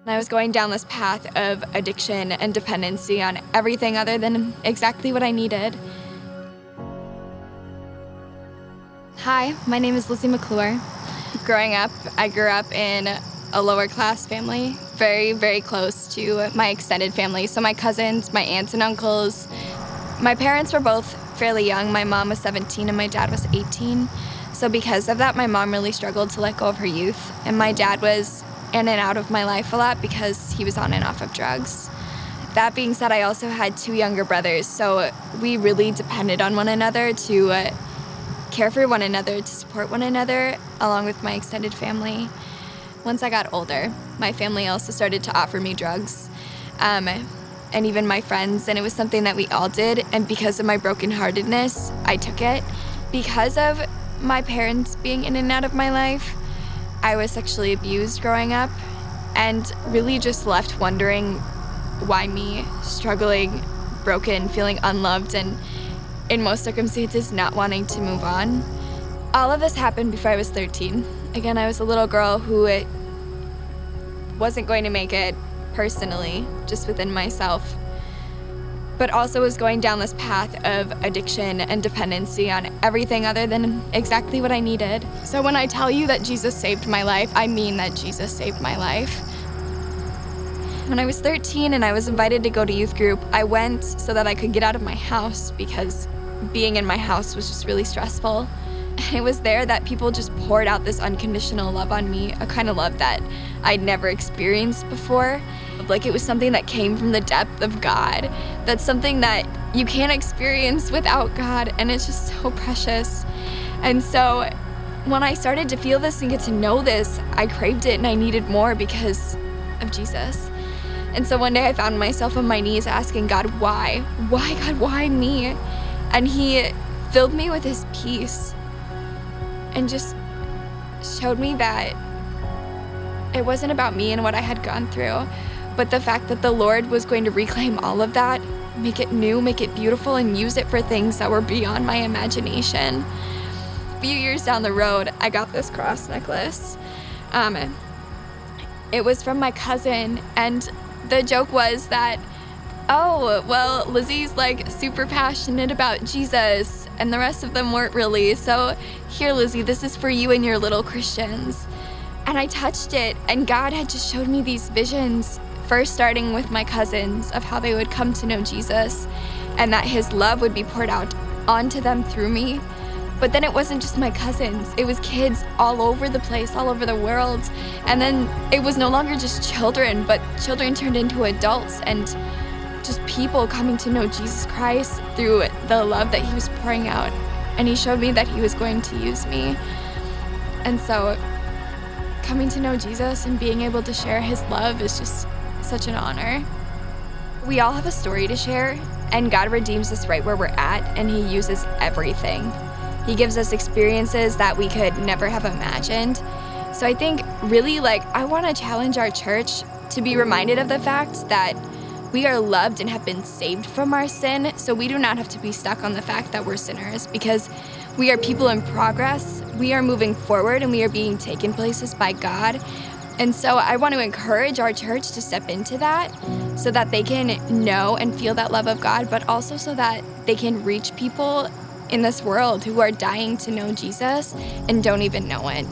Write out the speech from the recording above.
I was going down this path of addiction and dependency on everything other than exactly what I needed. Hi, my name is Lizzy McClure. Growing up, I grew up in a lower class family, very, very close to my extended family. So my cousins, my aunts and uncles. My parents were both fairly young. My mom was 17 and my dad was 18. So because of that, my mom really struggled to let go of her youth. And my dad was in and out of my life a lot because he was on and off of drugs. That being said, I also had two younger brothers, so we really depended on one another to care for one another, to support one another, along with my extended family. Once I got older, my family also started to offer me drugs, and even my friends, and it was something that we all did, and because of my brokenheartedness, I took it. Because of my parents being in and out of my life, I was sexually abused growing up, and really just left wondering why me, struggling, broken, feeling unloved, and in most circumstances not wanting to move on. All of this happened before I was 13. Again, I was a little girl who wasn't going to make it personally, just within myself, but also was going down this path of addiction and dependency on everything other than exactly what I needed. So when I tell you that Jesus saved my life, I mean that Jesus saved my life. When I was 13 and I was invited to go to youth group, I went so that I could get out of my house because being in my house was just really stressful. It was there that people just poured out this unconditional love on me, a kind of love that I'd never experienced before. Like it was something that came from the depth of God. That's something that you can't experience without God, and it's just so precious. And so when I started to feel this and get to know this, I craved it and I needed more because of Jesus. And so one day I found myself on my knees asking God, why? Why, God, why me? And he filled me with his peace and just showed me that it wasn't about me and what I had gone through, but the fact that the Lord was going to reclaim all of that, make it new, make it beautiful, and use it for things that were beyond my imagination. A few years down the road, I got this cross necklace. It was from my cousin, and the joke was that, oh, well, Lizzy's like super passionate about Jesus, and the rest of them weren't really. So here, Lizzy, this is for you and your little Christians. And I touched it, and God had just showed me these visions, first starting with my cousins, of how they would come to know Jesus, and that his love would be poured out onto them through me. But then it wasn't just my cousins, it was kids all over the place, all over the world. And then it was no longer just children, but children turned into adults, and just people coming to know Jesus Christ through the love that he was pouring out. And he showed me that he was going to use me. And so coming to know Jesus and being able to share his love is just such an honor. We all have a story to share, and God redeems us right where we're at, and he uses everything. He gives us experiences that we could never have imagined. So I think really I want to challenge our church to be reminded of the fact that we are loved and have been saved from our sin, so we do not have to be stuck on the fact that we're sinners, because we are people in progress, we are moving forward, and we are being taken places by God. And so I want to encourage our church to step into that so that they can know and feel that love of God, but also so that they can reach people in this world who are dying to know Jesus and don't even know it.